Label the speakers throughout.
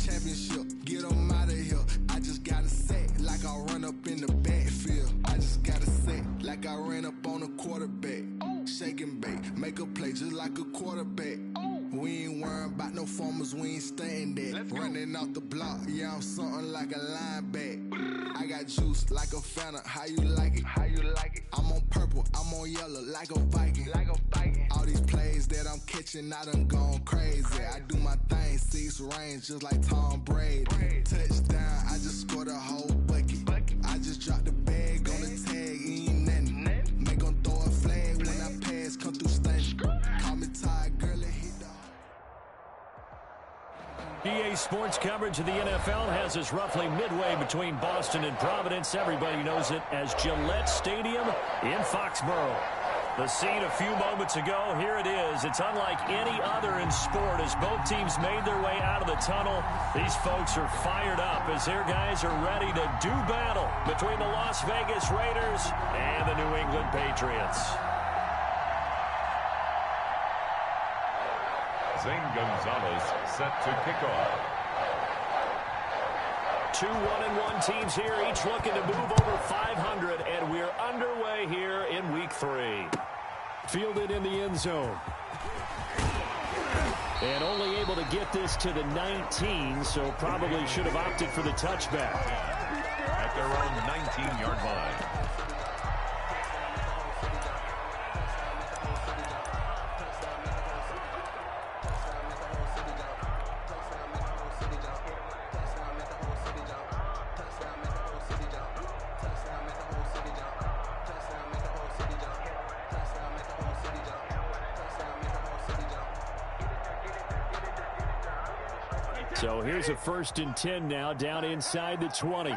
Speaker 1: championship. Get them out of here. I just got to set like I run up in the backfield. I just got to set like I ran up on a quarterback. Shake and bake, make a play just like a quarterback. We ain't worrying about no formers, we ain't staying there. Running off the block, yeah, I'm something like a linebacker. I got juice like a Fanta, how you like it? How you like it? I'm on purple, I'm on yellow like a Viking. Like a Viking. All these plays that I'm catching, I done gone crazy. I do my thing, 6 range just like Tom Brady. Touchdown, I just scored a whole bucket. I just dropped the bag on the tag, ain't nothing. Make them throw a flag when I pass, come through stunning. Call me Ty Gurley, hit the
Speaker 2: EA Sports coverage of the NFL has us roughly midway between Boston and Providence. Everybody knows it as Gillette Stadium in Foxborough. The scene a few moments ago, here it is. It's unlike any other in sport as both teams made their way out of the tunnel. These folks are fired up as their guys are ready to do battle between the Las Vegas Raiders and the New England Patriots.
Speaker 3: Zane Gonzalez set to kick off.
Speaker 2: 2 1-1 teams here, each looking to move over 500, and we're underway here in Week 3. Fielded in the end zone. And only able to get this to the 19, so probably should have opted for the touchback.
Speaker 3: At their own 19-yard line.
Speaker 2: So here's a 1st and 10 now, down inside the 20.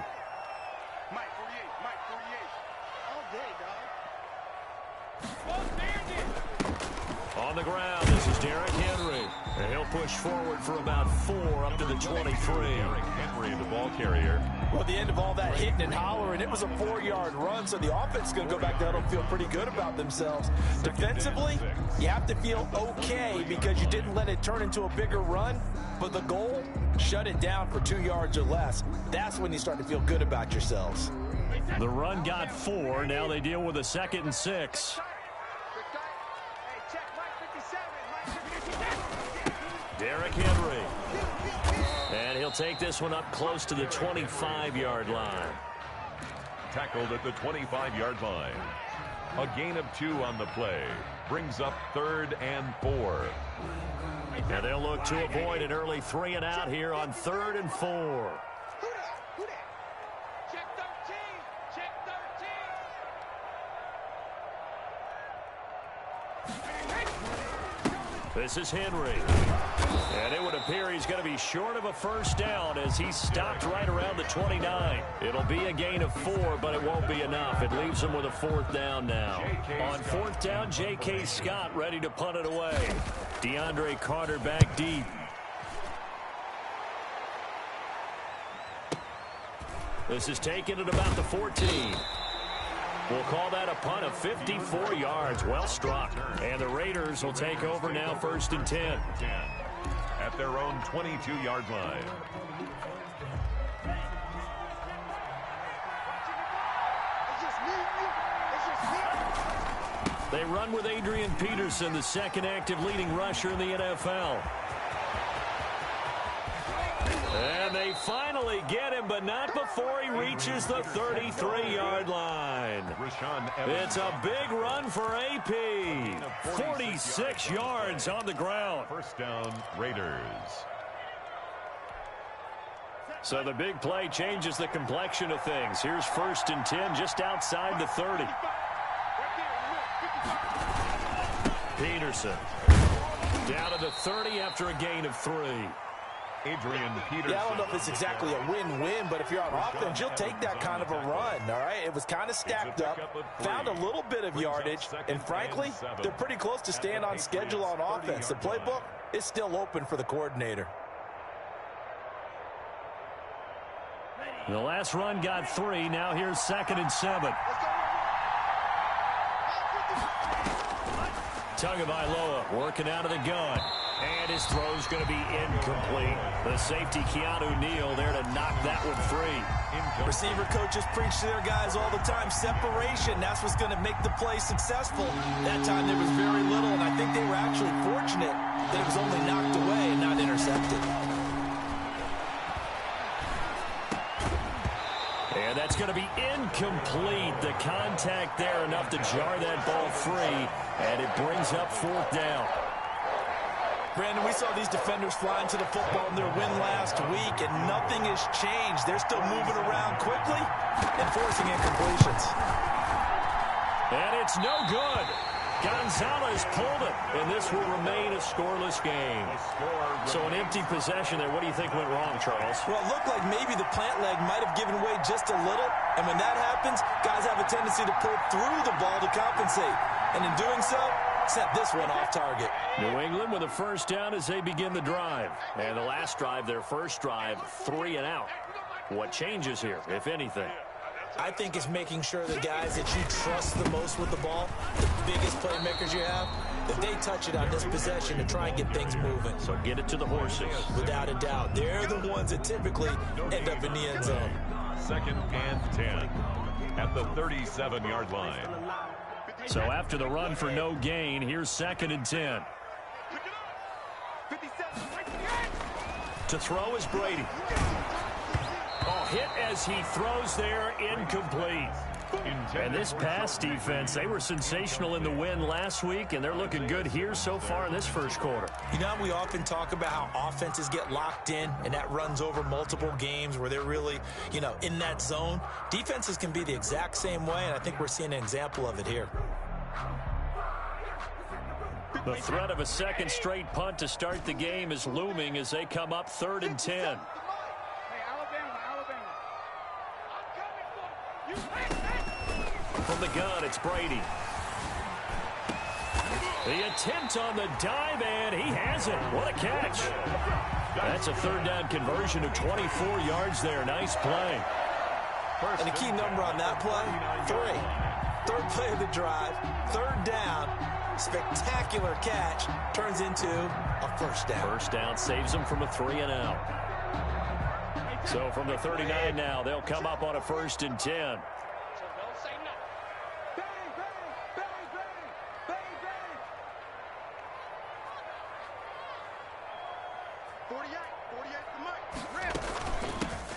Speaker 2: On the ground, this is Derrick Henry. And he'll push forward for about 4 up to the 23.
Speaker 3: Derrick Henry, the ball carrier.
Speaker 4: Well, the end of all that hitting and hollering, it was a 4-yard run, so the offense is going to go back there and feel pretty good about themselves. Defensively, you have to feel okay because you didn't let it turn into a bigger run, but the goal, shut it down for 2 yards or less. That's when you start to feel good about yourselves.
Speaker 2: The run got 4. Now they deal with a 2nd and 6. Derrick Henry. And he'll take this one up close to the 25-yard line.
Speaker 3: Tackled at the 25-yard line. A gain of 2 on the play. Brings up 3rd and 4.
Speaker 2: And they'll look to avoid an early 3 and out here on 3rd and 4.
Speaker 5: Check 13. Check 13.
Speaker 2: This is Henry. And it would appear he's going to be short of a 1st down as he's stopped right around the 29. It'll be a gain of 4, but it won't be enough. It leaves him with a 4th down now. On 4th down, J.K. Scott ready to punt it away. DeAndre Carter back deep. This is taken at about the 14. We'll call that a punt of 54 yards. Well struck. And the Raiders will take over now 1st and 10.
Speaker 3: At their own 22-yard line.
Speaker 2: They run with Adrian Peterson, the 2nd active leading rusher in the NFL. And they finally get him, but not before he reaches the 33-yard line. It's a big run for AP. 46 yards on the ground.
Speaker 3: 1st down, Raiders.
Speaker 2: So the big play changes the complexion of things. Here's 1st and 10 just outside the 30. Peterson down to the 30 after a gain of 3.
Speaker 3: Adrian Peterson.
Speaker 4: Yeah, I don't know if it's exactly a win-win, but if you're on offense, you'll take that kind of a run, all right? It was kind of stacked up, found a little bit of yardage, and frankly, they're pretty close to staying on schedule on offense. The playbook is still open for the coordinator.
Speaker 2: The last run got 3. Now here's 2nd and 7. Tagovailoa working out of the gun. And his throw's going to be incomplete. The safety, Keanu Neal, there to knock that one free.
Speaker 4: Receiver coaches preach to their guys all the time. Separation, that's what's going to make the play successful. That time there was very little, and I think they were actually fortunate that it was only knocked away and not intercepted.
Speaker 2: And that's going to be incomplete. The contact there enough to jar that ball free, and it brings up 4th down.
Speaker 4: Brandon, we saw these defenders flying to the football in their win last week, and nothing has changed. They're still moving around quickly and forcing incompletions.
Speaker 2: And it's no good. Gonzalez pulled it, and this will remain a scoreless game. So an empty possession there. What do you think went wrong, Charles?
Speaker 4: Well, it looked like maybe the plant leg might have given way just a little, and when that happens, guys have a tendency to pull through the ball to compensate. And in doing so, set this one off target.
Speaker 2: New England with a 1st down as they begin the drive. And the last drive, their first drive, 3 and out. What changes here, if anything?
Speaker 4: I think it's making sure the guys that you trust the most with the ball, the biggest playmakers you have, that they touch it on this possession to try and get things moving.
Speaker 2: So get it to the horses.
Speaker 4: Without a doubt. They're the ones that typically end up in the end zone.
Speaker 3: 2nd and 10 at the 37-yard line.
Speaker 2: So after the run for no gain, here's 2nd and 10. To throw is Brady. Oh, hit as he throws there, incomplete. And this pass defense, they were sensational in the win last week, and they're looking good here so far in this first quarter.
Speaker 4: You know, we often talk about how offenses get locked in, and that runs over multiple games where they're really, in that zone. Defenses can be the exact same way, and I think we're seeing an example of it here.
Speaker 2: The threat of a second straight punt to start the game is looming as they come up 3rd and 10. From the gun, it's Brady. The attempt on the dive, and he has it. What a catch. That's a 3rd down conversion of 24 yards there. Nice play.
Speaker 4: And the key number on that play, 3. 3rd play of the drive, 3rd down. Spectacular catch turns into a 1st down.
Speaker 2: 1st down saves them from a 3 and out. So from the 39 now, they'll come up on a 1st and 10.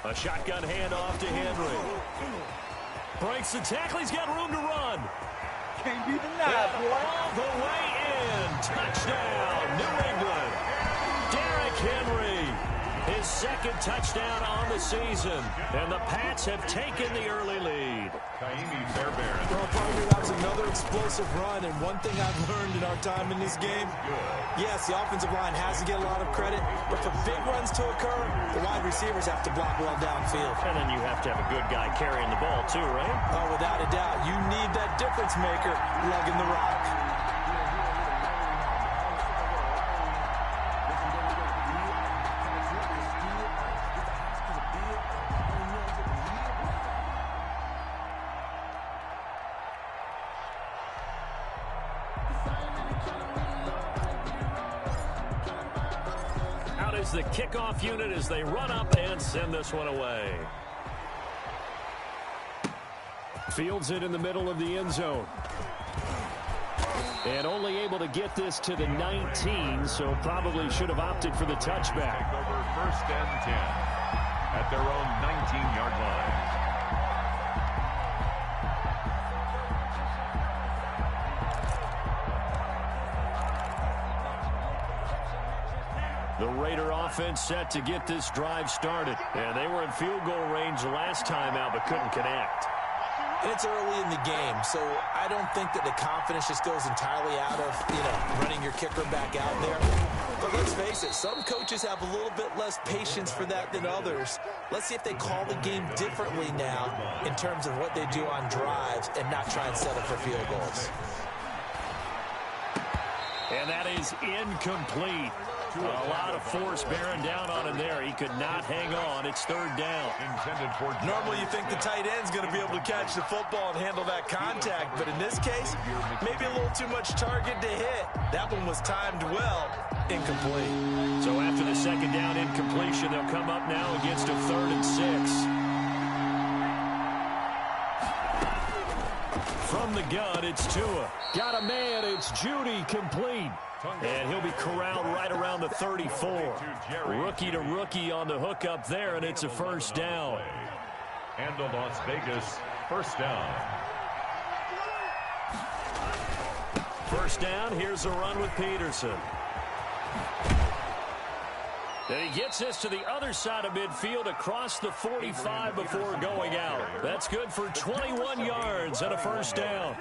Speaker 2: A shotgun handoff to Henry. Breaks the tackle. He's got room to run.
Speaker 5: Can't be denied, boy.
Speaker 2: All the way in. Touchdown, New England. Derrick Henry. His 2nd touchdown on the season. And the Pats have taken the early lead.
Speaker 3: Kaimi Fairbairn.
Speaker 4: Well, partner, that was another explosive run, and one thing I've learned in our time in this game, yes, the offensive line has to get a lot of credit, but for big runs to occur, the wide receivers have to block well downfield.
Speaker 2: And then you have to have a good guy carrying the ball too, right?
Speaker 4: Oh, without a doubt. You need that difference maker lugging the rock.
Speaker 2: The kickoff unit as they run up and send this one away. Fields it in the middle of the end zone. And only able to get this to the 19, so probably should have opted for the touchback.
Speaker 3: Take over 1st and 10 at their own 19-yard line.
Speaker 2: The Raider offense set to get this drive started. And they were in field goal range last time out, but couldn't connect.
Speaker 4: And it's early in the game, so I don't think that the confidence just goes entirely out of, running your kicker back out there. But let's face it, some coaches have a little bit less patience for that than others. Let's see if they call the game differently now in terms of what they do on drives and not try and settle for field goals.
Speaker 2: And that is incomplete. A lot of force bearing down on him there. He could not hang on. It's third down.
Speaker 4: Normally you think the tight end's going to be able to catch the football and handle that contact, but in this case, maybe a little too much target to hit. That one was timed well. Incomplete.
Speaker 2: So after the second down incompletion, they'll come up now against a 3rd and 6. From the gun, it's Tua. Got a man, it's Judy, complete. And he'll be corralled right around the 34. Rookie to rookie on the hook up there, and it's a first down.
Speaker 3: And the Las Vegas first down.
Speaker 2: First down, here's a run with Peterson. And he gets this to the other side of midfield across the 45 before going out. That's good for 21 yards and a first down.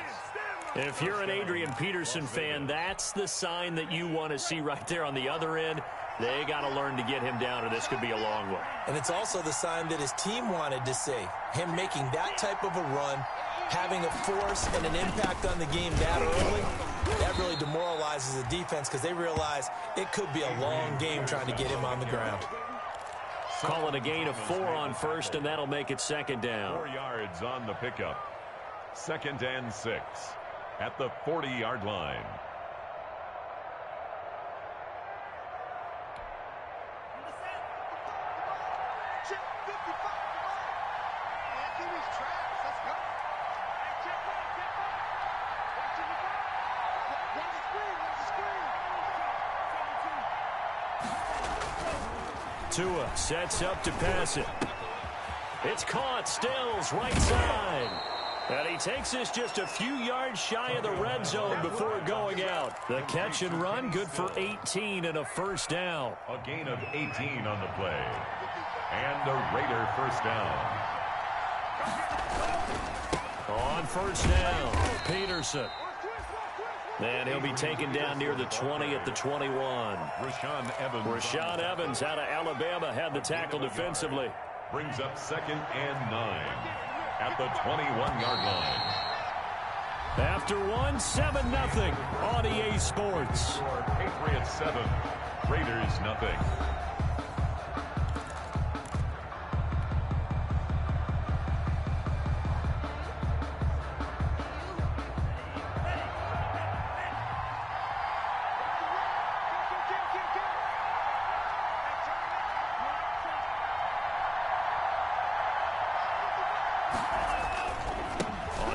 Speaker 2: If you're an Adrian Peterson fan, that's the sign that you want to see right there on the other end. They got to learn to get him down, or this could be a long one.
Speaker 4: And it's also the sign that his team wanted to see. Him making that type of a run, having a force and an impact on the game that early, that really demoralizes the defense because they realize it could be a long game trying to get him on the ground.
Speaker 2: Call it a gain of 4 on first, and that'll make it second down.
Speaker 3: 4 yards on the pickup. 2nd and 6 at the 40-yard line.
Speaker 2: Tua sets up to pass it. It's caught. Stills right side. And he takes this just a few yards shy of the red zone before going out. The catch and run, good for 18 and a first down.
Speaker 3: A gain of 18 on the play. And a Raider first down.
Speaker 2: On first down, Peterson. And he'll be taken down near the 20 at the 21. Rashaan Evans out of Alabama had the tackle defensively.
Speaker 3: Brings up 2nd and 9 at the 21-yard line.
Speaker 2: After one, 7-0 on EA Sports.
Speaker 3: Patriots 7, Raiders nothing.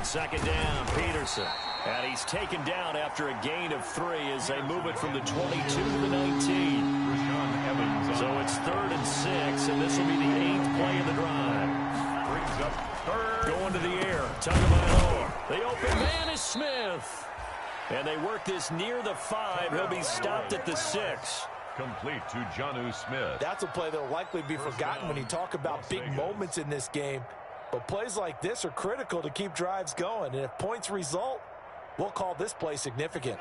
Speaker 2: Second down, Peterson. And he's taken down after a gain of 3 as they move it from the 22 to the 19. So it's 3rd and 6, and this will be the 8th play of the drive.
Speaker 3: Brings up 3rd.
Speaker 2: Going to the air. Tagovailoa. The open man is Smith. And they work this near the 5. He'll be stopped at the 6.
Speaker 3: Complete to Jonnu Smith.
Speaker 4: That's a play that will likely be forgotten when you talk about big moments in this game. But plays like this are critical to keep drives going. And if points result, we'll call this play significant.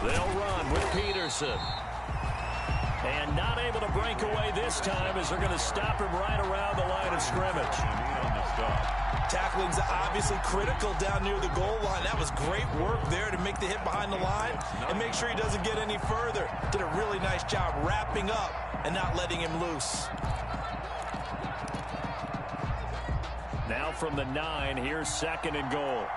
Speaker 2: They'll run with Peterson. And not able to break away this time as they're going to stop him right around the line of scrimmage.
Speaker 4: Tackling's obviously critical down near the goal line. That was great work there to make the hit behind the line and make sure he doesn't get any further. Did a really nice job wrapping up and not letting him loose.
Speaker 2: Now from the 9, here's 2nd and goal.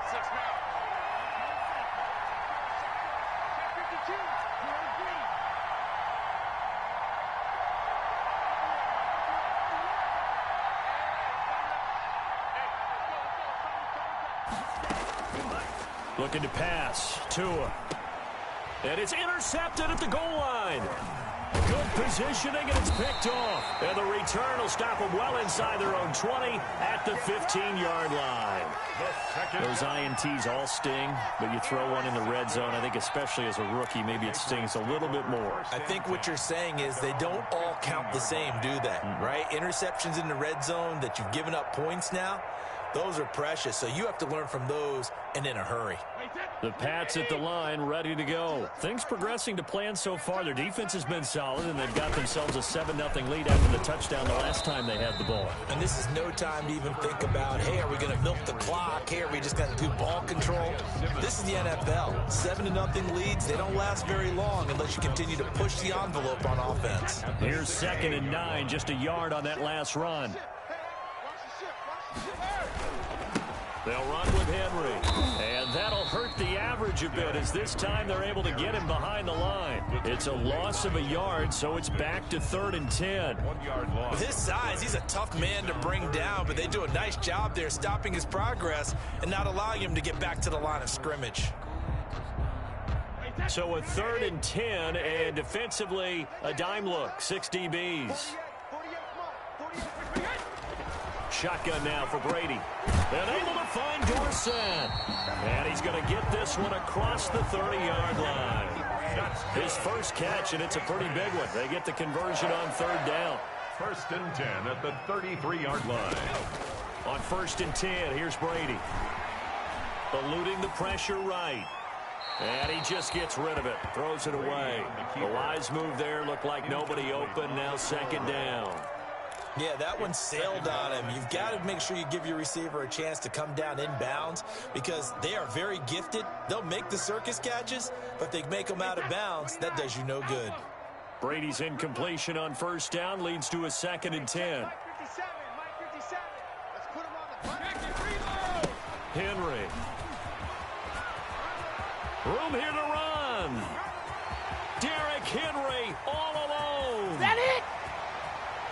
Speaker 2: Looking to pass. Tua. And it's intercepted at the goal line. Good positioning, and it's picked off. And the return will stop them well inside their own 20 at the 15-yard line. Those INTs all sting, but you throw one in the red zone, I think especially as a rookie, maybe it stings a little bit more.
Speaker 4: I think what you're saying is they don't all count the same, do they? Right? Interceptions in the red zone that you've given up points now. Those are precious, so you have to learn from those and in a hurry.
Speaker 2: The Pats at the line, ready to go. Things progressing to plan so far. Their defense has been solid, and they've got themselves a 7-0 lead after the touchdown the last time they had the ball.
Speaker 4: And this is no time to even think about, hey, are we going to milk the clock? Hey, are we just going to do ball control? This is the NFL. 7-0 leads, they don't last very long unless you continue to push the envelope on offense.
Speaker 2: Here's 2nd and 9, just a yard on that last run. They'll run with Henry, and that'll hurt the average a bit as this time they're able to get him behind the line. It's a loss of a yard, so it's back to 3rd and 10.
Speaker 3: 1 yard loss.
Speaker 4: With his size, he's a tough man to bring down, but they do a nice job there stopping his progress and not allowing him to get back to the line of scrimmage.
Speaker 2: So a 3rd and 10, and defensively, a dime look, 6 DBs. Shotgun now for Brady. And able to find Dorsett. And he's going to get this one across the 30-yard line. His first catch, and it's a pretty big one. They get the conversion on 3rd down.
Speaker 3: 1st and 10 at the 33-yard line.
Speaker 2: On 1st and 10, here's Brady. Eluding the pressure right. And he just gets rid of it. Throws it away. The wise move there. Looked like nobody open. Now 2nd down.
Speaker 4: Yeah, that one sailed on him. You've got to make sure you give your receiver a chance to come down inbounds because they are very gifted. They'll make the circus catches, but if they make them out of bounds, that does you no good.
Speaker 2: Brady's incompletion on 1st down leads to a 2nd and 10. Henry. Room here to run. Derrick Henry all alone.
Speaker 5: Is that it?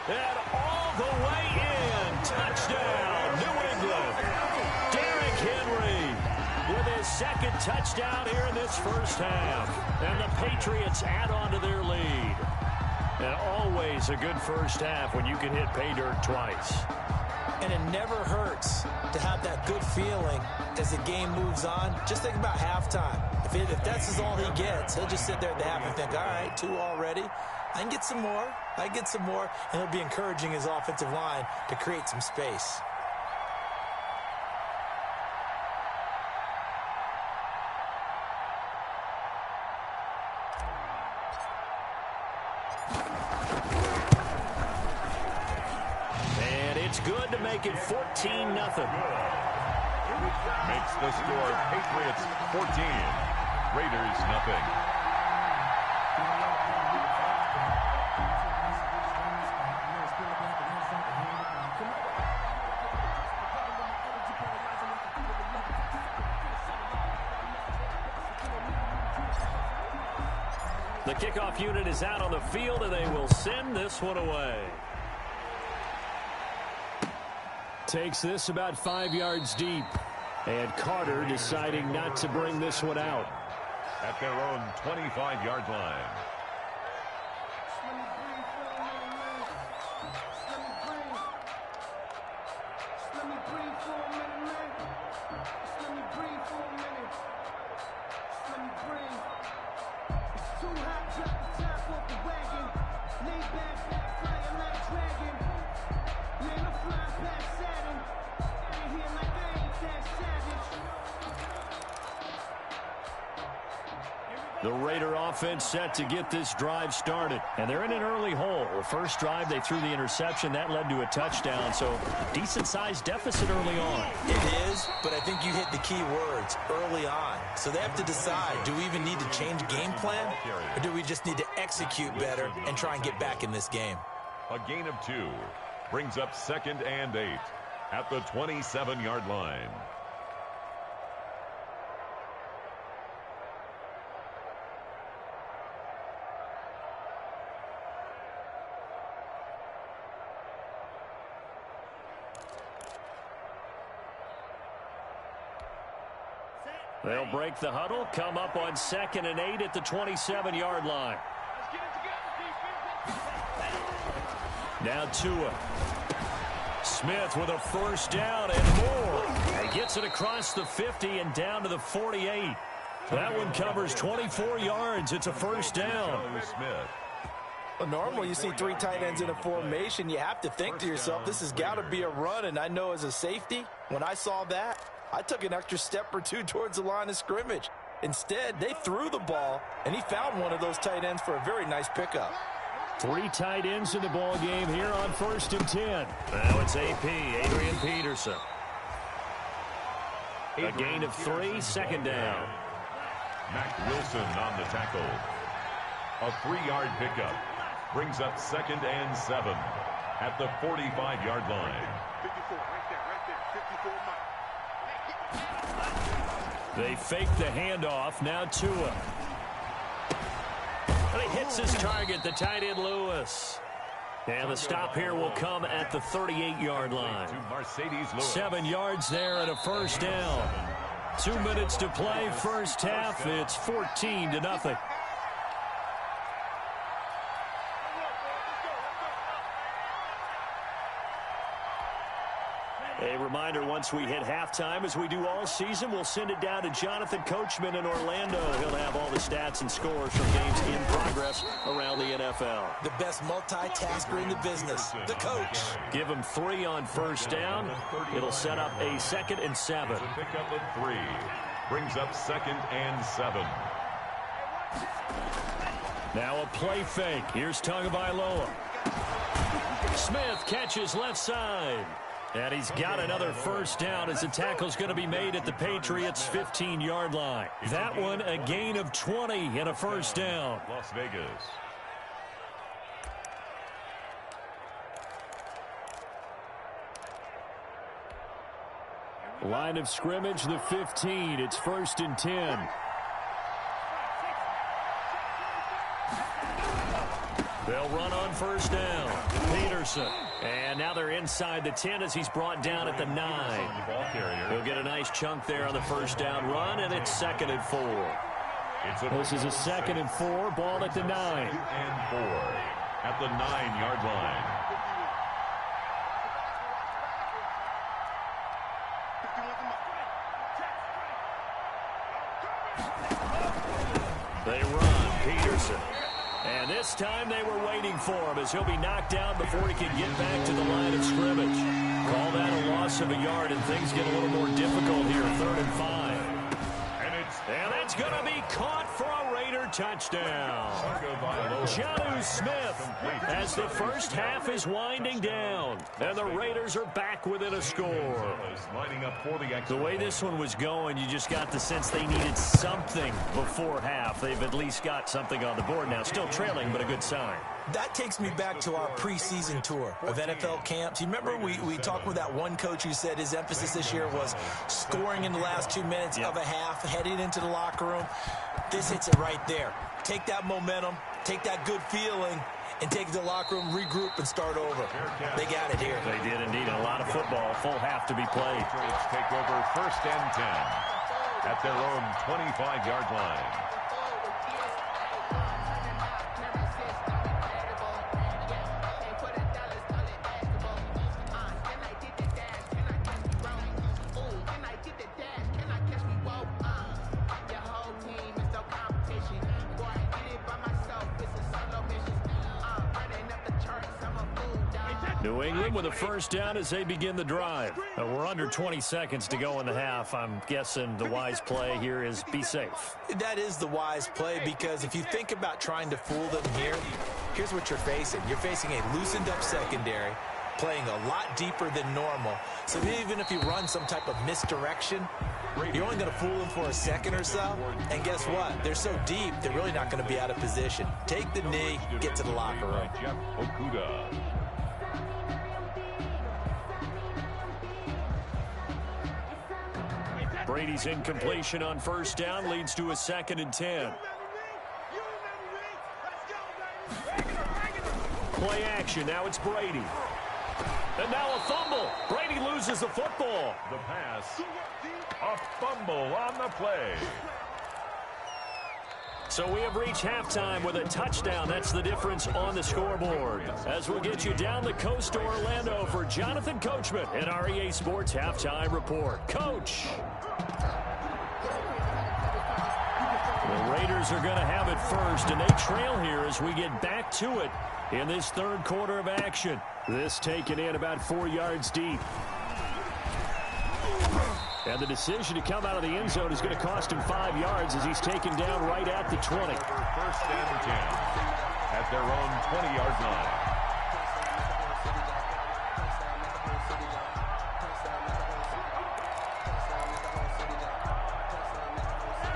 Speaker 2: And all the way in. Touchdown, New England. Derrick Henry with his 2nd touchdown here in this first half. And the Patriots add on to their lead. And always a good first half when you can hit pay dirt twice.
Speaker 4: And it never hurts to have that good feeling as the game moves on. Just think about halftime. If that's all he gets, he'll just sit there at the half and think, all right, 2 already. I can get some more. I get some more. And he'll be encouraging his offensive line to create some space.
Speaker 2: And it's good to make it 14-0.
Speaker 3: Makes the score Patriots 14, Raiders nothing.
Speaker 2: The kickoff unit is out on the field, and they will send this one away. Takes this about 5 yards deep. And Carter deciding not to bring this one out.
Speaker 3: At their own 25-yard line.
Speaker 2: The Raider offense set to get this drive started. And they're in an early hole. The first drive, they threw the interception. That led to a touchdown. So decent-sized deficit early on.
Speaker 4: It is, but I think you hit the key words, early on. So they have to decide, do we even need to change game plan? Or do we just need to execute better and try and get back in this game?
Speaker 3: A gain of 2 brings up 2nd and 8 at the 27-yard line.
Speaker 2: They'll break the huddle, come up on 2nd and 8 at the 27-yard line. Now Tua. Smith with a first down and more. He gets it across the 50 and down to the 48. That one covers 24 yards. It's a first down.
Speaker 3: Smith.
Speaker 4: Well, normally you see 3 tight ends in a formation. You have to think to yourself, this has got to be a run. And I know as a safety, when I saw that, I took an extra step or 2 towards the line of scrimmage. Instead, they threw the ball, and he found one of those tight ends for a very nice pickup.
Speaker 2: 3 tight ends in the ball game here on 1st and 10. Now it's AP, Adrian Peterson. A gain of 3, 2nd down.
Speaker 3: Mac Wilson on the tackle. A 3-yard pickup. Brings up 2nd and 7 at the 45-yard line.
Speaker 5: 54, right there, 54.
Speaker 2: They fake the handoff. Now Tua. And he hits his target, the tight end Lewis. And the stop here will come at the 38-yard line. 7 yards there and a 1st down. 2 minutes to play, first half. It's 14-0. A reminder, once we hit halftime, as we do all season, we'll send it down to Jonathan Coachman in Orlando. He'll have all the stats and scores from games in progress around the NFL.
Speaker 4: The best multitasker in the business, the coach.
Speaker 2: Give him 3 on 1st down. It'll set up a 2nd and 7.
Speaker 3: Pick up of 3. Brings up 2nd and 7.
Speaker 2: Now a play fake. Here's Tagovailoa. Smith catches left side. And he's got another 1st down as the tackle's going to be made at the Patriots' 15-yard line. That one a gain of 20 and a 1st down.
Speaker 3: Las Vegas.
Speaker 2: Line of scrimmage, the 15. It's 1st and 10. They'll run on 1st down. Peterson. And now they're inside the 10 as he's brought down at the 9. He'll get a nice chunk there on the 1st down run, and it's 2nd and 4. This is a 2nd and 4, ball at the 9.
Speaker 3: 2nd and 4 at the 9-yard line.
Speaker 2: They run. Peterson. And this time they were waiting for him as he'll be knocked down before he can get back to the line of scrimmage. Call that a loss of a yard, and things get a little more difficult here. 3rd and 5. And that's going to be caught for a Raider touchdown. Jonnu Smith as the first half is winding down. And the Raiders are back within a score. The way this one was going, you just got the sense they needed something before half. They've at least got something on the board now. Still trailing, but a good sign.
Speaker 4: That takes me back to our preseason tour of NFL camps. You remember we talked with that one coach who said his emphasis this year was scoring in the last 2 minutes of a half, heading into the locker room. This hits it right there. Take that momentum, take that good feeling, and take it to the locker room, regroup, and start over. They got it here.
Speaker 2: They did indeed. A lot of football, full half to be played.
Speaker 3: Patriots take over 1st and 10 at their own 25-yard line.
Speaker 2: New England with a 1st down as they begin the drive. We're under 20 seconds to go in the half. I'm guessing the wise play here is be safe.
Speaker 4: That is the wise play, because if you think about trying to fool them here, here's what you're facing. You're facing a loosened up secondary, playing a lot deeper than normal. So even if you run some type of misdirection, you're only going to fool them for a second or so. And guess what? They're so deep, they're really not going to be out of position. Take the knee, get to the locker room.
Speaker 3: Jeff Okudah.
Speaker 2: Brady's incompletion on 1st down leads to a 2nd and 10. Play action. Now it's Brady. And now a fumble. Brady loses the football.
Speaker 3: The pass. A fumble on the play.
Speaker 2: So we have reached halftime with a touchdown. That's the difference on the scoreboard. As we'll get you down the coast to Orlando for Jonathan Coachman in our EA Sports Halftime Report. Coach. The Raiders Raiders are going to have it first, and they trail here as we get back to it in this third quarter of action. This taken in about 4 yards deep. And the decision to come out of the end zone is going to cost him 5 yards as he's taken down right at the 20.
Speaker 3: First and 10 at their own 20-yard line.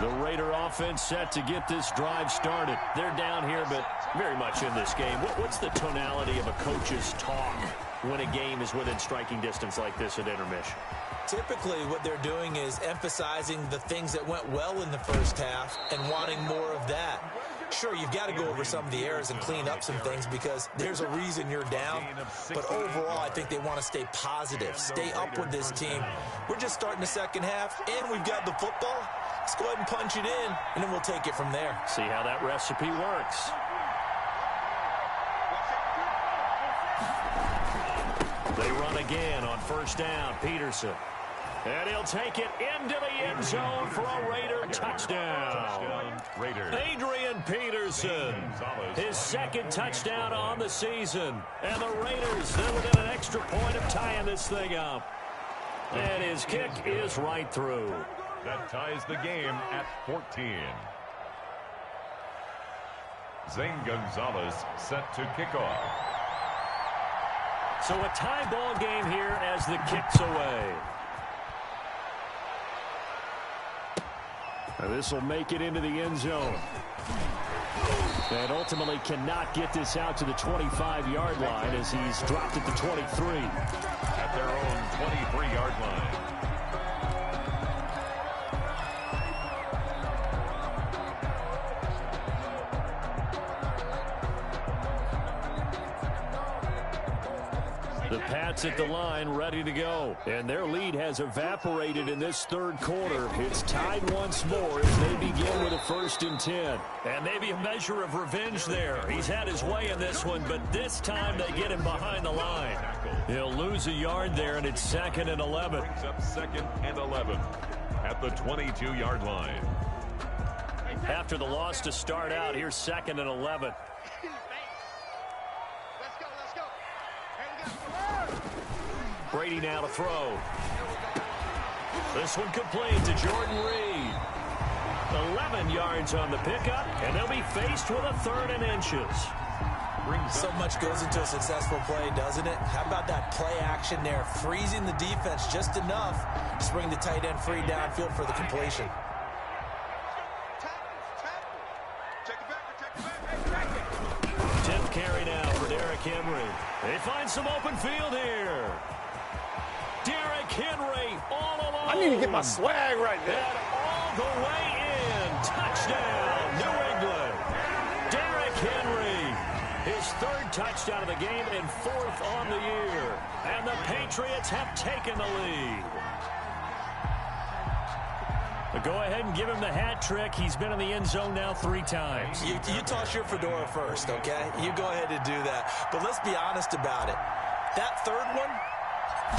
Speaker 2: The Raider offense set to get this drive started. They're down here, but very much in this game. What's the tonality of a coach's talk when a game is within striking distance like this at intermission?
Speaker 4: Typically, what they're doing is emphasizing the things that went well in the first half and wanting more of that. Sure, you've got to go over some of the errors and clean up some things because there's a reason you're down. But overall, I think they want to stay positive, stay up with this team. We're just starting the second half, and we've got the football. Let's go ahead and punch it in, and then we'll take it from there.
Speaker 2: See how that recipe works. They run again on first down. Peterson. And he'll take it into the end zone for a Raider touchdown. Adrian Peterson, his second touchdown on the season. And the Raiders, they're within an extra point of tying this thing up. And his kick is right through.
Speaker 3: That ties the game at 14. Zane Gonzalez set to kick off.
Speaker 2: So a tie ball game here as the kick's away. This will make it into the end zone. And ultimately cannot get this out to the 25-yard line as he's dropped at the 23.
Speaker 3: At their own 23-yard line.
Speaker 2: The Pats at the line ready to go. And their lead has evaporated in this third quarter. It's tied once more as they begin with a 1st and 10. And maybe a measure of revenge there. He's had his way in this one, but this time they get him behind the line. He'll lose a yard there, and it's 2nd and 11.
Speaker 3: Brings up 2nd and 11 at the 22-yard line.
Speaker 2: After the loss to start out, here's 2nd and 11. Brady now to throw. This one complete to Jordan Reed. 11 yards on the pickup, and they'll be faced with a 3rd and inches.
Speaker 4: So much goes into a successful play, doesn't it? How about that play action there, freezing the defense just enough to bring the tight end free downfield for the completion.
Speaker 2: Tip carry now for Derrick Henry. They find some open field here. Derrick Henry all alone.
Speaker 6: I need to get my swag right there.
Speaker 2: And all the way in. Touchdown, New England. Derrick Henry, his 3rd touchdown of the game and 4th on the year. And the Patriots have taken the lead. But go ahead and give him the hat trick. He's been in the end zone now 3 times.
Speaker 4: You toss your fedora first, okay? You go ahead and do that. But let's be honest about it. That 3rd one,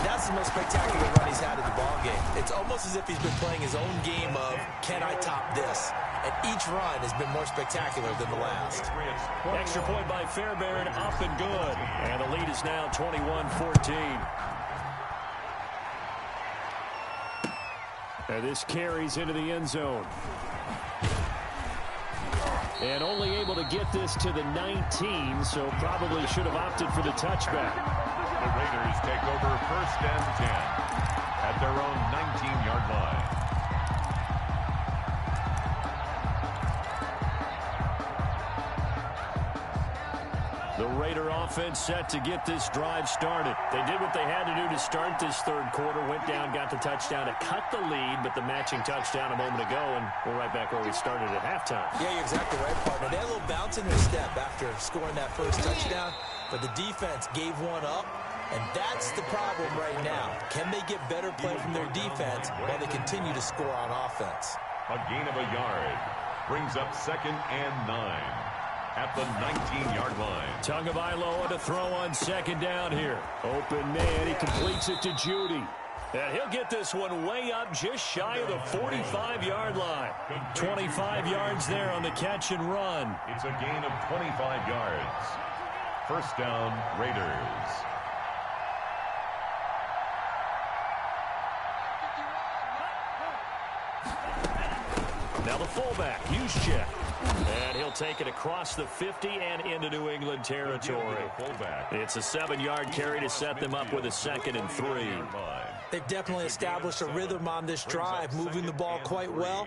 Speaker 4: that's the most spectacular run he's had in the ballgame. It's almost as if he's been playing his own game of, can I top this? And each run has been more spectacular than the last.
Speaker 2: Extra point by Fairbairn, up and good. And the lead is now 21-14. And this carries into the end zone. And only able to get this to the 19, so probably should have opted for the touchback.
Speaker 3: The Raiders take over 1st and 10 at their own 19-yard line.
Speaker 2: The Raider offense set to get this drive started. They did what they had to do to start this third quarter. Went down, got the touchdown to cut the lead, but the matching touchdown a moment ago, and we're right back where we started at halftime.
Speaker 4: Yeah, you're exactly right, partner. They had a little bounce in their step after scoring that first touchdown, but the defense gave one up, and that's the problem right now. Can they get better play from their defense while they continue to score on offense?
Speaker 3: A gain of a yard brings up 2nd and 9 at the 19-yard line.
Speaker 2: Tagovailoa to throw on 2nd down here. Open man, he completes it to Judy. And he'll get this one way up just shy of the 45-yard line. 25 yards there on the catch and run.
Speaker 3: It's a gain of 25 yards. First down, Raiders.
Speaker 2: Now the fullback, Juszczyk. And he'll take it across the 50 and into New England territory. It's a 7-yard carry to set them up with a 2nd and 3.
Speaker 4: They've definitely established a rhythm on this drive, moving the ball quite well.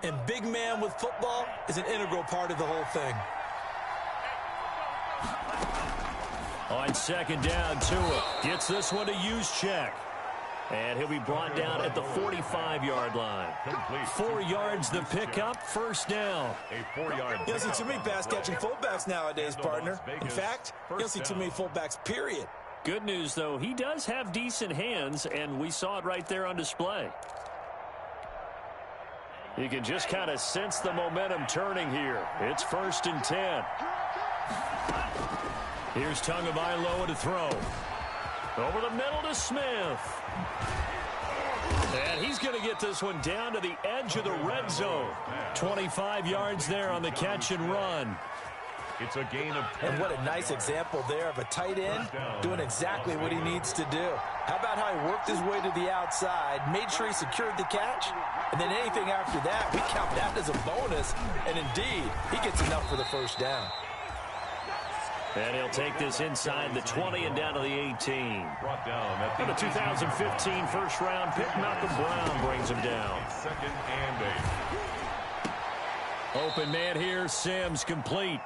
Speaker 4: And big man with football is an integral part of the whole thing.
Speaker 2: On 2nd down, Tua gets this one to Juszczyk. And he'll be brought down at the 45-yard line. 4 yards the pickup, first down.
Speaker 3: A 4-yard.
Speaker 4: You don't see too many pass-catching fullbacks nowadays, partner. In fact, you don't see too many fullbacks, period.
Speaker 2: Good news, though, he does have decent hands, and we saw it right there on display. You can just kind of sense the momentum turning here. It's 1st and 10. Here's Tagovailoa to throw. Over the middle to Smith. And he's going to get this one down to the edge of the red zone. 25 yards there on the catch and run.
Speaker 3: It's a gain of 10.
Speaker 4: And what a nice example there of a tight end doing exactly what he needs to do. How about how he worked his way to the outside, made sure he secured the catch, and then anything after that, we count that as a bonus. And indeed, he gets enough for the first down.
Speaker 2: And he'll take this inside the 20 and down to the 18.
Speaker 3: Brought down at
Speaker 2: And the 2015 first-round pick, Malcolm Brown, brings him down.
Speaker 3: 2nd and 8.
Speaker 2: Open man here, Sims complete.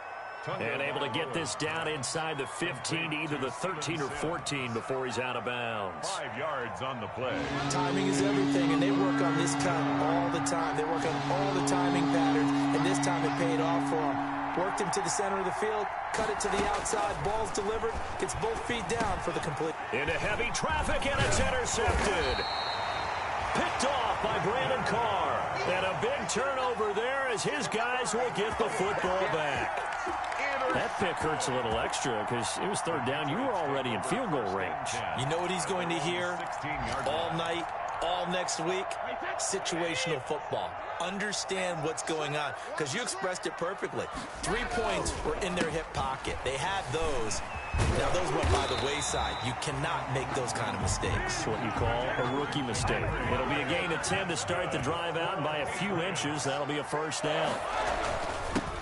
Speaker 2: And able to get this down inside the 15 to either the 13 or 14 before he's out of bounds.
Speaker 3: 5 yards on the play.
Speaker 4: Timing is everything, and they work on this cut all the time. They work on all the timing patterns, and this time it paid off for him. Worked him to the center of the field, cut it to the outside, ball's delivered, gets both feet down for the complete.
Speaker 2: Into heavy traffic, and it's intercepted. Picked off by Brandon Carr. And a big turnover there as his guys will get the football back. That pick hurts a little extra because it was 3rd down. You were already in field goal range.
Speaker 4: You know what he's going to hear all night, all next week? Situational football. Understand what's going on, because you expressed it perfectly. 3 points were in their hip pocket. They had those. Now, those went by the wayside. You cannot make those kind of mistakes.
Speaker 2: What you call a rookie mistake. It'll be a gain of 10 to start the drive out, and by a few inches, that'll be a first down.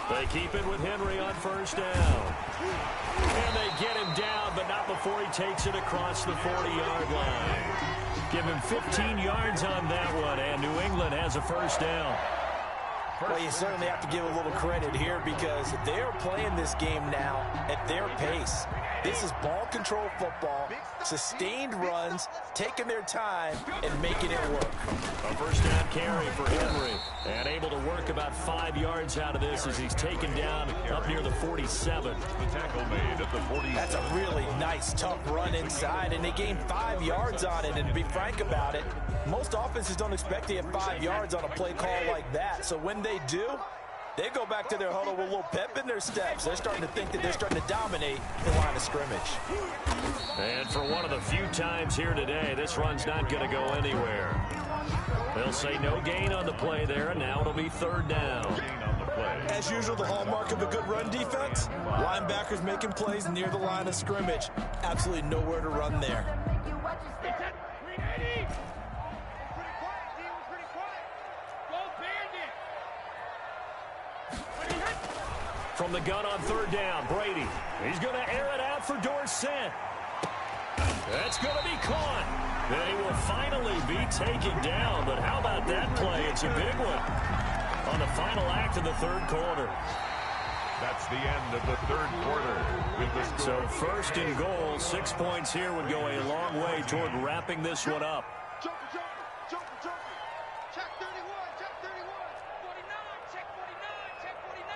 Speaker 2: They keep it with Henry on first down. And they get him down, but not before he takes it across the 40-yard line. Give him 15 yards on that one, and New England has a first down.
Speaker 4: Well, you certainly have to give a little credit here because they're playing this game now at their pace. This is ball control football, sustained runs, taking their time, and making it work.
Speaker 2: A first down carry for Henry, and able to work about 5 yards out of this as he's taken down up near the 47.
Speaker 3: The tackle made at the 40.
Speaker 4: That's a really nice, tough run inside, and they gained 5 yards on it. And to be frank about it, most offenses don't expect to get 5 yards on a play call like that. So when they do, they go back to their huddle with a little pep in their steps. They're starting to think that they're starting to dominate the line of scrimmage.
Speaker 2: And for one of the few times here today, this run's not going to go anywhere. They'll say no gain on the play there, and now it'll be 3rd down.
Speaker 4: As usual, the hallmark of a good run defense, linebackers making plays near the line of scrimmage. Absolutely nowhere to run there.
Speaker 2: From the gun on 3rd down, Brady. He's going to air it out for Dorsett. That's going to be caught. They will finally be taken down, but how about that play? It's a big one on the final act of the 3rd quarter.
Speaker 3: That's the end of the 3rd quarter. With the
Speaker 2: so 1st and goal, 6 points here would go a long way toward wrapping this one up.
Speaker 5: Check 31, check 31. 49, check 49, check 49.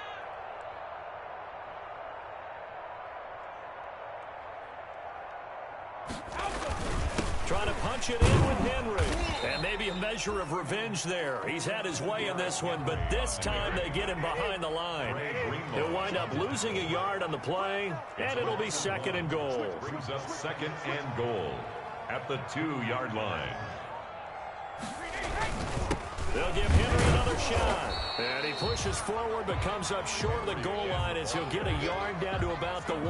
Speaker 2: Trying to punch it in with Henry. And maybe a measure of revenge there. He's had his way in this one, but this time they get him behind the line. He'll wind up losing a yard on the play, and it'll be 2nd and goal.
Speaker 3: Brings up 2nd and goal at the 2-yard line.
Speaker 2: They'll give Henry another shot. And he pushes forward but comes up short of the goal line as he'll get a yard down to about the 1.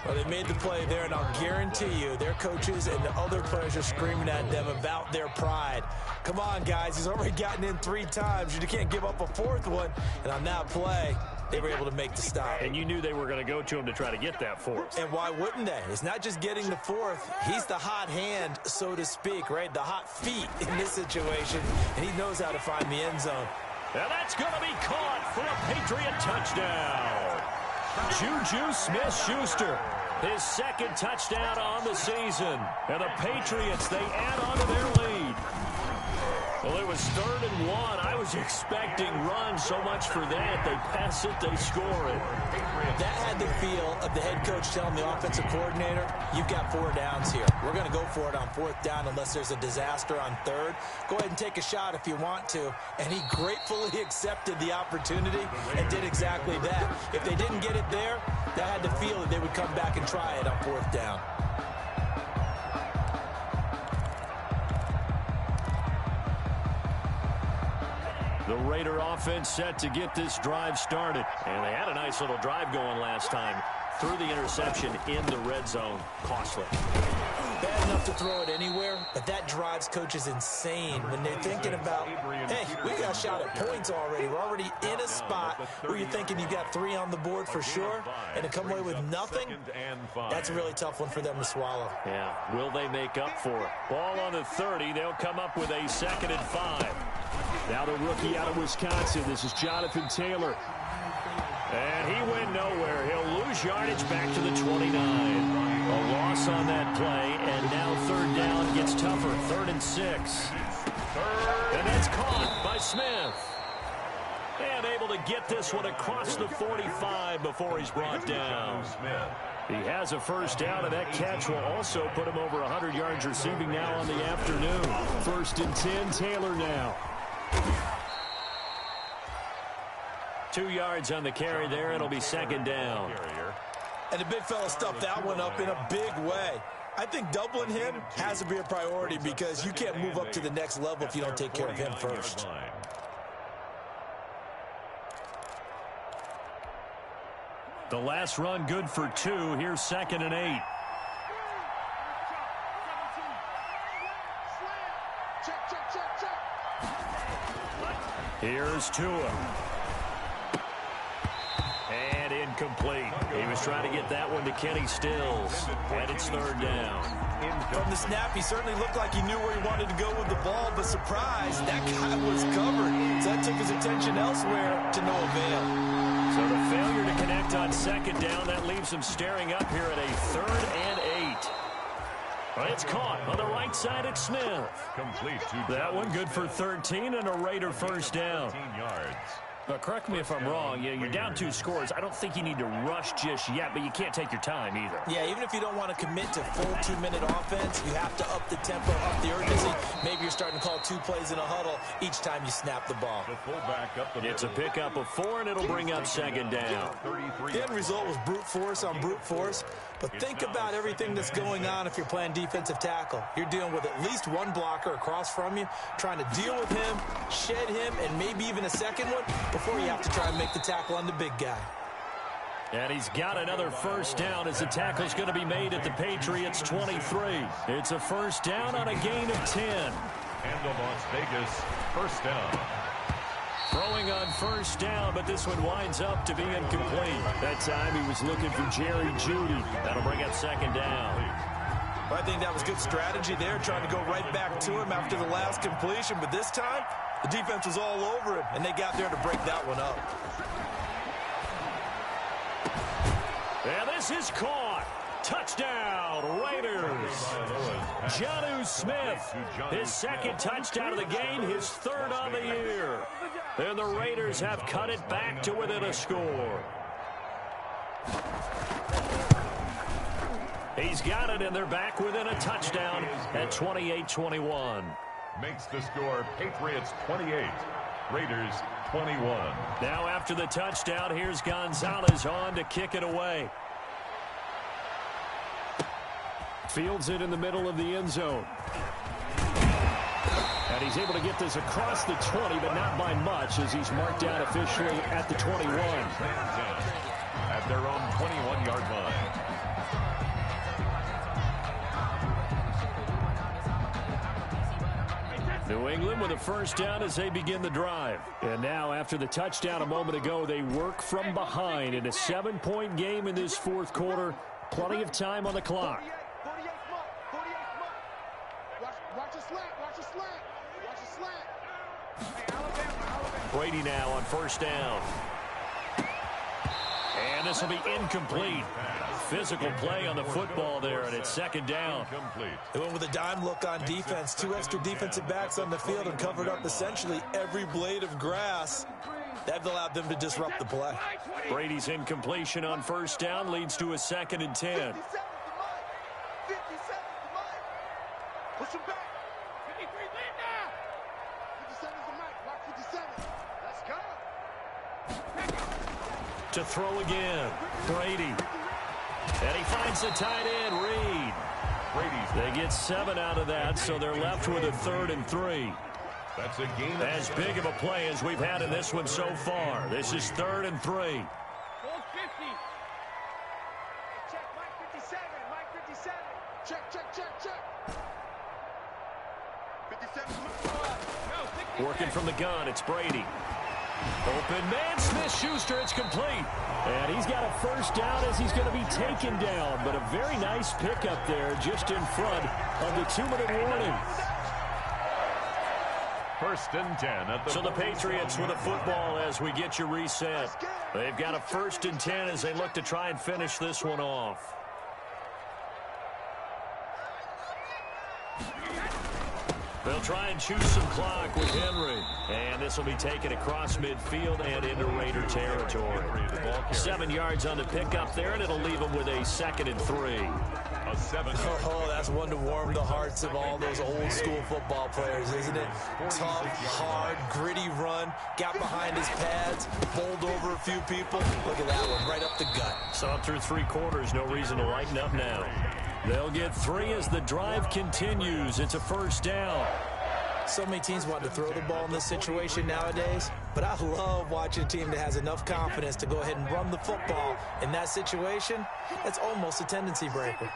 Speaker 4: Well, they made the play there, and I'll guarantee you their coaches and the other players are screaming at them about their pride. Come on, guys. He's already gotten in 3 times. You can't give up a 4th one. And on that play, they were able to make the stop.
Speaker 2: And you knew they were going to go to him to try to get that 4th.
Speaker 4: And why wouldn't they? It's not just getting the 4th. He's the hot hand, so to speak, right? The hot feet in this situation. And he knows how to find the end zone.
Speaker 2: And that's going to be caught for a Patriot touchdown. Juju Smith-Schuster, his 2nd touchdown on the season. And the Patriots, they add on to their lead. Well, it was 3rd and 1. I was expecting runs, so much for that. They pass it, they score it.
Speaker 4: That had the feel of the head coach telling the offensive coordinator, you've got 4 downs here. We're going to go for it on 4th down unless there's a disaster on 3rd. Go ahead and take a shot if you want to. And he gratefully accepted the opportunity and did exactly that. If they didn't get it there, that had the feel that they would come back and try it on 4th down.
Speaker 2: The Raider offense set to get this drive started. And they had a nice little drive going last time. Threw the interception in the red zone. Costly.
Speaker 4: Bad enough to throw it anywhere, but that drives coaches insane when they're thinking about, hey, we got a shot at points already. We're already in a spot where you're thinking you got 3 on the board for sure, and to come away with nothing, that's a really tough one for them to swallow.
Speaker 2: Yeah, will they make up for it? Ball on the 30. They'll come up with a 2nd and 5. Now the rookie out of Wisconsin. This is Jonathan Taylor. And he went nowhere. He'll lose yardage back to the 29. A loss on that play, and now 3rd down gets tougher. 3rd and 6. And that's caught by Smith. And able to get this one across the 45 before he's brought down. He has a 1st down, and that catch will also put him over 100 yards receiving now on the afternoon. 1st and 10, Taylor now. 2 yards on the carry there. It'll be 2nd down.
Speaker 4: And the big fella stuffed that one up in a big way. I think doubling him has to be a priority because you can't move up to the next level if you don't take care of him first.
Speaker 2: The last run good for 2. Here's 2nd and 8. Here's Tua. And incomplete. He was trying to get that one to Kenny Stills. And it's 3rd down.
Speaker 4: From the snap, he certainly looked like he knew where he wanted to go with the ball, but surprise, that guy was covered. So that took his attention elsewhere to no avail.
Speaker 2: So the failure to connect on 2nd down, that leaves him staring up here at a 3rd and 8. It's caught on the right side at Smith.
Speaker 3: Complete to
Speaker 2: that one good for 13 and a Raider 1st down.
Speaker 3: 13 yards.
Speaker 2: But correct me if I'm wrong. You're down 2 scores. I don't think you need to rush just yet, but you can't take your time either.
Speaker 4: Yeah, even if you don't want to commit to full 2-minute offense, you have to up the tempo, up the urgency. Maybe you're starting to call 2 plays in a huddle each time you snap the ball.
Speaker 3: The fullback up the
Speaker 2: it's a pickup of 4, and it'll bring up 2nd down.
Speaker 4: The end result was brute force on brute force. But think about everything that's going on if you're playing defensive tackle. You're dealing with at least one blocker across from you, trying to deal with him, shed him, and maybe even a second one before you have to try and make the tackle on the big guy.
Speaker 2: And he's got another 1st down as the tackle's going to be made at the Patriots' 23. It's a 1st down on a gain of 10.
Speaker 3: And the Las Vegas 1st down.
Speaker 2: Throwing on 1st down, but this one winds up to be incomplete. That time he was looking for Jerry Jeudy. That'll bring up 2nd down.
Speaker 4: Well, I think that was good strategy there, trying to go right back to him after the last completion. But this time, the defense was all over him, and they got there to break that one up.
Speaker 2: And this is caught. Touchdown, Raiders. Jonnu Smith, his 2nd touchdown of the game, his 3rd on the year. And the Raiders have cut it back to within a score. He's got it, and they're back within a touchdown at 28-21.
Speaker 3: Makes the score Patriots 28, Raiders 21.
Speaker 2: Now after the touchdown, here's Gonzalez on to kick it away. Fields it in the middle of the end zone. And he's able to get this across the 20, but not by much, as he's marked down officially at the 21.
Speaker 3: At their own 21-yard line.
Speaker 2: New England with a first down as they begin the drive. And now, after the touchdown a moment ago, they work from behind in a 7-point game in this fourth quarter. Plenty of time on the clock.
Speaker 5: Watch a slant.
Speaker 2: Brady now on first down. And this will be incomplete. Physical play on the football there, and it's second down.
Speaker 4: They went with a dime look on defense. 2 extra defensive backs on the field and covered up essentially every blade of grass. That allowed them to disrupt the play.
Speaker 2: Brady's incompletion on first down leads to a 2nd and 10.
Speaker 5: Push him back. 53 lead now. 57's the mic. Mark 57. Let's go.
Speaker 2: To throw again. Brady. And he finds the tight end, Reed. They get 7 out of that, so they're left with a 3rd and 3.
Speaker 3: That's a gain.
Speaker 2: As big of a play as we've had in this one so far. This is 3rd and 3.
Speaker 5: Full 50. Check, Mike 57. Mike 57. Check. 57.
Speaker 2: Working from the gun, it's Brady. Open man, Smith-Schuster, it's complete. And he's got a first down as he's going to be taken down. But a very nice pickup there just in front of the 2-minute warning.
Speaker 3: First and 10 at the...
Speaker 2: So the Patriots with a football as we get you reset. They've got a 1st and 10 as they look to try and finish this one off. They'll try and choose some clock with Henry. And this will be taken across midfield and into Raider territory. 7 yards on the pickup there, and it'll leave them with a 2nd and 3.
Speaker 3: A 7-yard.
Speaker 4: Oh, that's one to warm the hearts of all those old-school football players, isn't it? Tough, hard, gritty run, got behind his pads, bowled over a few people. Look at that one, right up the gut.
Speaker 2: Saw it through 3 quarters, no reason to lighten up now. They'll get 3 as the drive continues. It's a first down.
Speaker 4: So many teams want to throw the ball in this situation nowadays, but I love watching a team that has enough confidence to go ahead and run the football in that situation. That's almost a tendency breaker.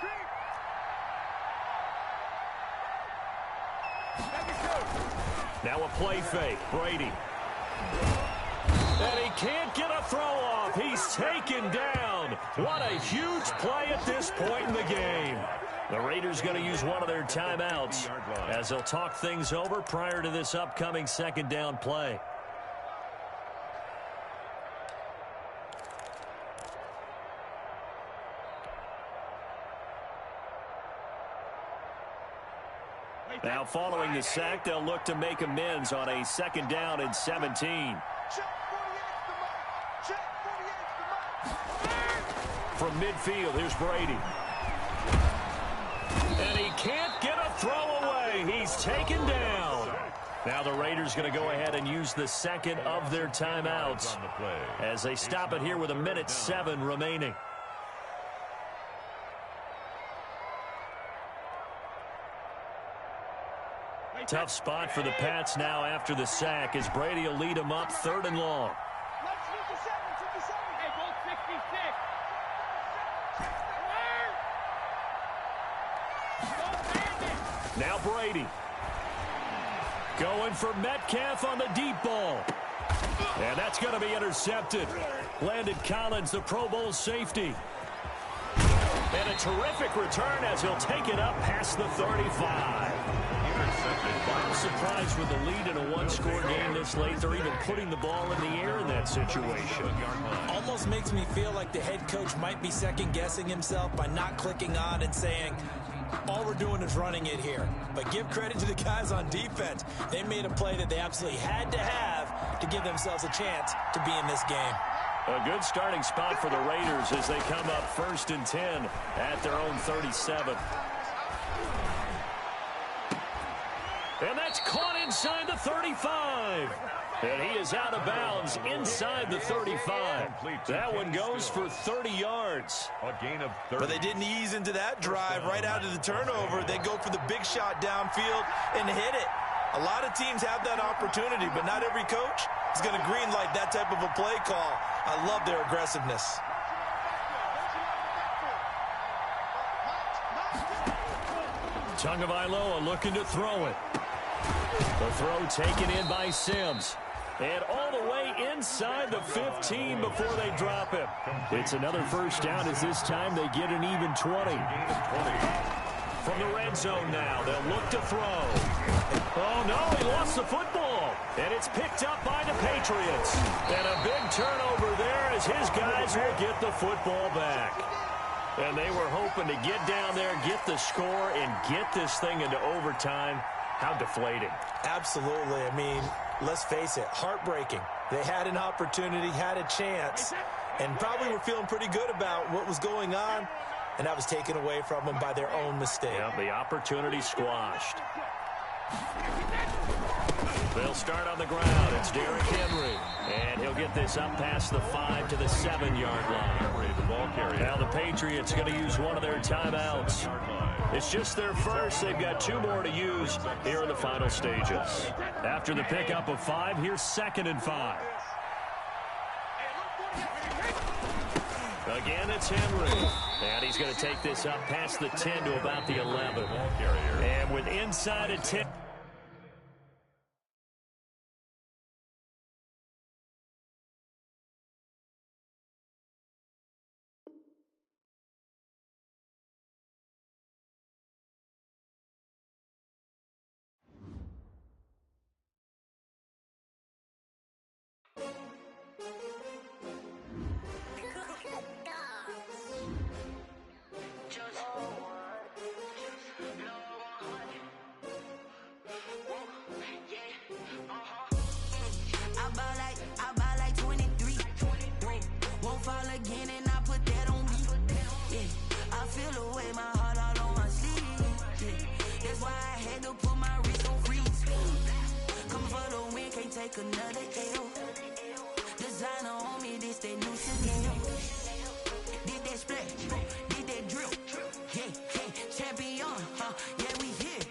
Speaker 2: Now a play fake. Brady. And he can't get a throw off. He's taken down. What a huge play at this point in the game. The Raiders going to use one of their timeouts as they'll talk things over prior to this upcoming 2nd down play. Now following the sack, they'll look to make amends on a 2nd down and 17. From midfield, here's Brady. And he can't get a throw away. He's taken down. Now the Raiders going to go ahead and use the 2nd of their timeouts as they stop it here with 1:07 remaining. Tough spot for the Pats now after the sack as Brady will lead them up 3rd and long. Now Brady. Going for Metcalf on the deep ball. And that's going to be intercepted. Landon Collins, the Pro Bowl safety. And a terrific return as he'll take it up past the 35. I'm surprised with the lead in a 1-score game this late. They're even putting the ball in the air in that situation.
Speaker 4: Almost makes me feel like the head coach might be second-guessing himself by not clicking on and saying, all we're doing is running it here. But give credit to the guys on defense. They made a play that they absolutely had to have to give themselves a chance to be in this game.
Speaker 2: A good starting spot for the Raiders as they come up 1st and 10 at their own 37. And that's caught inside the 35. And he is out of bounds inside the 35. That one goes for 30 yards.
Speaker 3: A gain of 30.
Speaker 4: But they didn't ease into that drive right out of the turnover. They go for the big shot downfield and hit it. A lot of teams have that opportunity, but not every coach is going to greenlight that type of a play call. I love their aggressiveness.
Speaker 2: Tagovailoa looking to throw it. The throw taken in by Sims. And all the way inside the 15 before they drop him. It's another first down as this time they get an even 20. From the red zone now, they'll look to throw. Oh, no, he lost the football. And it's picked up by the Patriots. And a big turnover there as his guys will get the football back. And they were hoping to get down there, get the score, and get this thing into overtime. How deflating.
Speaker 4: Absolutely. I mean, let's face it, heartbreaking. They had an opportunity, had a chance, and probably were feeling pretty good about what was going on, and that was taken away from them by their own mistake.
Speaker 2: Yeah, the opportunity squashed. They'll start on the ground. It's Derrick Henry. And he'll get this up past the 5 to the 7-yard line. Now the Patriots going to use one of their timeouts. It's just their first. They've got 2 more to use here in the final stages. After the pickup of 5, here's 2nd and 5. Again, it's Henry. And he's going to take this up past the 10 to about the 11. And with inside a 10.
Speaker 7: Another L. Designer on me, this that new Chanel. Did that splash, did that drip. Yeah, champion, yeah, we here.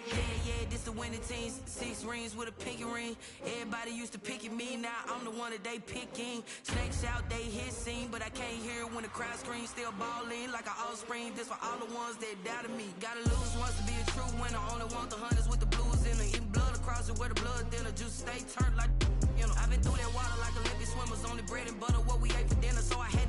Speaker 7: Yeah, this the winning team. 6 rings with a pinky ring. Everybody used to pick at me, now I'm the one that they picking. Snakes out, they hit scene, but I can't hear when the crowd screams. Still balling like an offspring. This for all the ones that doubted me. Gotta lose once to be a true winner. Only want the hunters with the blues in it. Eating blood across it where the blood thinner. Juice stay turned like. I've been through that water like Olympic swimmers. Only bread and butter, what we ate for dinner, so I had